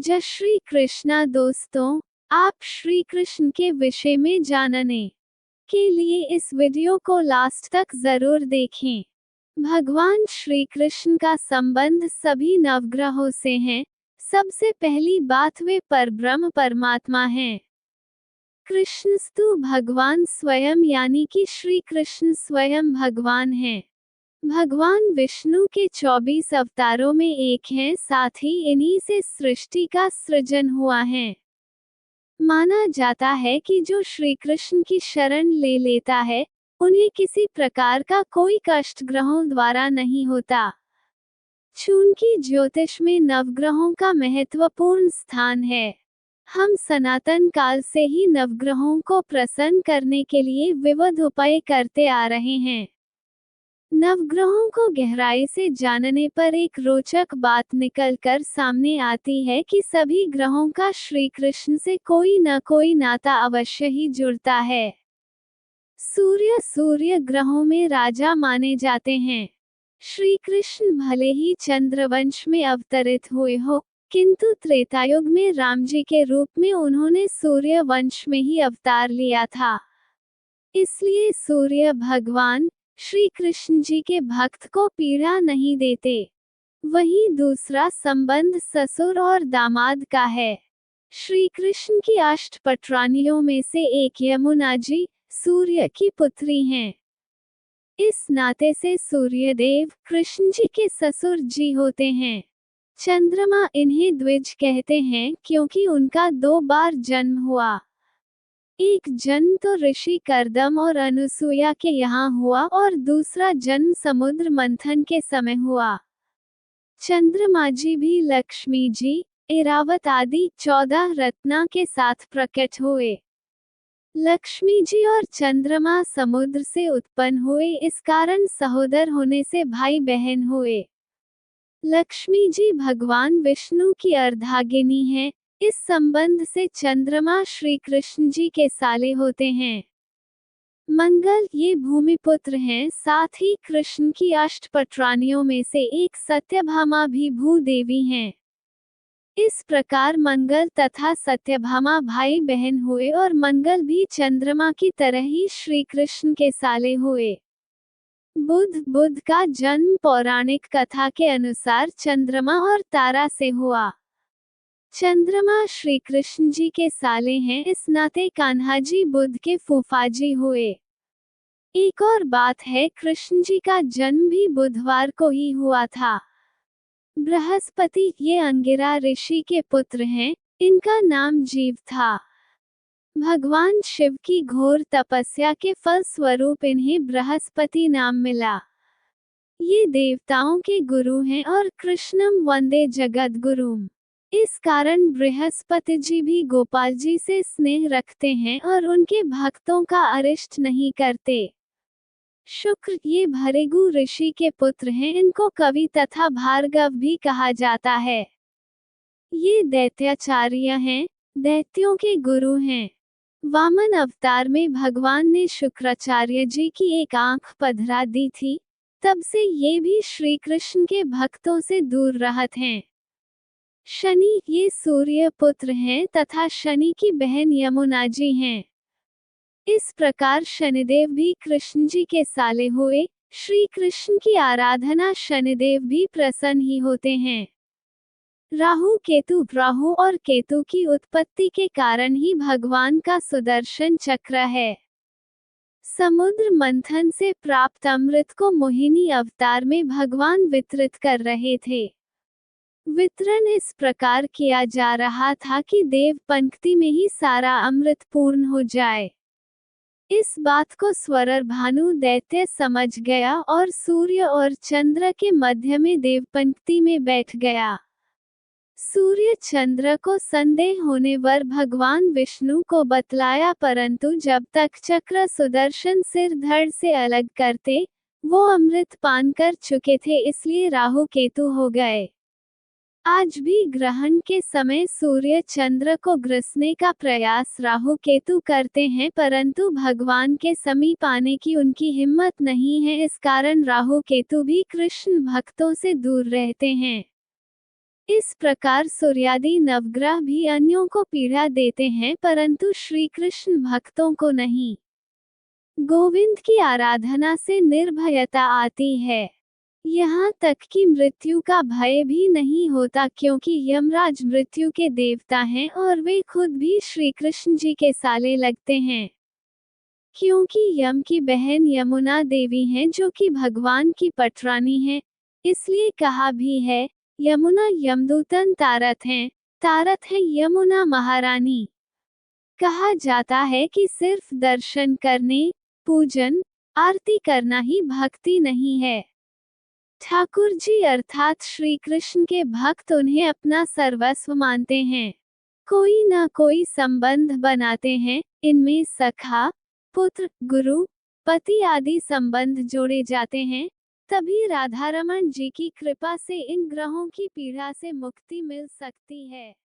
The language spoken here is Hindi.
जय श्री कृष्णा दोस्तों, आप श्री कृष्ण के विषय में जानने के लिए इस वीडियो को लास्ट तक जरूर देखें। भगवान श्री कृष्ण का संबंध सभी नवग्रहों से है। सबसे पहली बात, वे परब्रह्म परमात्मा हैं। कृष्णस्तु भगवान स्वयं, यानी कि श्री कृष्ण स्वयं भगवान हैं। भगवान विष्णु के 24 अवतारों में एक हैं, साथ ही इन्हीं से सृष्टि का सृजन हुआ है। माना जाता है कि जो श्री कृष्ण की शरण ले लेता है, उन्हें किसी प्रकार का कोई कष्ट ग्रहों द्वारा नहीं होता। चूंकि ज्योतिष में नवग्रहों का महत्वपूर्ण स्थान है, हम सनातन काल से ही नवग्रहों को प्रसन्न करने के लिए विविध उपाय करते आ रहे हैं। नवग्रहों को गहराई से जानने पर एक रोचक बात निकलकर सामने आती है कि सभी ग्रहों का श्री कृष्ण से कोई न कोई नाता अवश्य ही जुड़ता है। सूर्य ग्रहों में राजा माने जाते हैं। श्री कृष्ण भले ही चंद्रवंश में अवतरित हुए हो, किंतु त्रेतायुग में राम जी के रूप में उन्होंने सूर्य वंश में ही अवतार लिया था। इसलिए सूर्य भगवान श्री कृष्ण जी के भक्त को पीड़ा नहीं देते। वहीं दूसरा संबंध ससुर और दामाद का है। श्री कृष्ण की अष्टपटरानियों में से एक यमुना जी सूर्य की पुत्री हैं। इस नाते से सूर्यदेव कृष्ण जी के ससुर जी होते हैं। चंद्रमा इन्हें द्विज कहते हैं क्योंकि उनका 2 बार जन्म हुआ। एक जन्म तो ऋषि कर्दम और अनुसुईया के यहाँ हुआ और दूसरा जन्म समुद्र मंथन के समय हुआ। चंद्रमा जी भी लक्ष्मी जी, ऐरावत आदि 14 रत्ना के साथ प्रकट हुए। लक्ष्मी जी और चंद्रमा समुद्र से उत्पन्न हुए, इस कारण सहोदर होने से भाई बहन हुए। लक्ष्मी जी भगवान विष्णु की अर्धांगिनी हैं। इस संबंध से चंद्रमा श्री कृष्ण जी के साले होते हैं। मंगल ये भूमिपुत्र हैं, साथ ही कृष्ण की अष्टपटरानियों में से एक सत्यभामा भी भूदेवी हैं। इस प्रकार मंगल तथा सत्यभामा भाई बहन हुए और मंगल भी चंद्रमा की तरह ही श्री कृष्ण के साले हुए। बुध का जन्म पौराणिक कथा के अनुसार चंद्रमा और तारा से हुआ। चंद्रमा श्री कृष्ण जी के साले हैं, इस नाते कान्हा जी बुध के फूफाजी हुए। एक और बात है, कृष्ण जी का जन्म भी बुधवार को ही हुआ था। बृहस्पति ये अंगिरा ऋषि के पुत्र हैं, इनका नाम जीव था। भगवान शिव की घोर तपस्या के फल स्वरूप इन्हें बृहस्पति नाम मिला। ये देवताओं के गुरु हैं और कृष्णम वंदे जगत गुरुम। इस कारण बृहस्पति जी भी गोपाल जी से स्नेह रखते हैं और उनके भक्तों का अरिष्ट नहीं करते। शुक्र ये भृगु ऋषि के पुत्र हैं, इनको कवि तथा भार्गव भी कहा जाता है। ये दैत्याचार्य हैं, दैत्यों के गुरु हैं। वामन अवतार में भगवान ने शुक्राचार्य जी की एक आंख पधरा दी थी, तब से ये भी श्री कृष्ण के भक्तों से दूर रहते हैं। शनि ये सूर्य पुत्र हैं तथा शनि की बहन यमुना जी हैं। इस प्रकार शनिदेव भी कृष्ण जी के साले हुए। श्री कृष्ण की आराधना शनिदेव भी प्रसन्न ही होते हैं। राहु और केतु की उत्पत्ति के कारण ही भगवान का सुदर्शन चक्र है। समुद्र मंथन से प्राप्त अमृत को मोहिनी अवतार में भगवान वितरित कर रहे थे। वितरण इस प्रकार किया जा रहा था कि देव पंक्ति में ही सारा अमृत पूर्ण हो जाए। इस बात को स्वरर भानु दैत्य समझ गया और सूर्य और चंद्र के मध्य में देव पंक्ति में बैठ गया। सूर्य चंद्र को संदेह होने पर भगवान विष्णु को बतलाया, परंतु जब तक चक्र सुदर्शन सिर धड़ से अलग करते, वो अमृत पान कर चुके थे, इसलिए राहु केतु हो गए। आज भी ग्रहण के समय सूर्य चंद्र को ग्रसने का प्रयास राहु केतु करते हैं, परंतु भगवान के समीप आने की उनकी हिम्मत नहीं है। इस कारण राहु केतु भी कृष्ण भक्तों से दूर रहते हैं। इस प्रकार सूर्यादि नवग्रह भी अन्यों को पीड़ा देते हैं, परंतु श्री कृष्ण भक्तों को नहीं। गोविंद की आराधना से निर्भयता आती है। यहाँ तक कि मृत्यु का भय भी नहीं होता, क्योंकि यमराज मृत्यु के देवता हैं और वे खुद भी श्री कृष्ण जी के साले लगते हैं। क्योंकि यम की बहन यमुना देवी हैं, जो कि भगवान की पटरानी हैं, इसलिए कहा भी है, यमुना यमदूतन तारत हैं, तारत है यमुना महारानी। कहा जाता है कि सिर्फ दर्शन करने, पूजन, आरती करना ही भक्ति नहीं है। ठाकुर जी अर्थात श्री कृष्ण के भक्त उन्हें अपना सर्वस्व मानते हैं। कोई ना कोई संबंध बनाते हैं, इनमें सखा, पुत्र, गुरु, पति आदि संबंध जोड़े जाते हैं, तभी राधारमण जी की कृपा से इन ग्रहों की पीड़ा से मुक्ति मिल सकती है।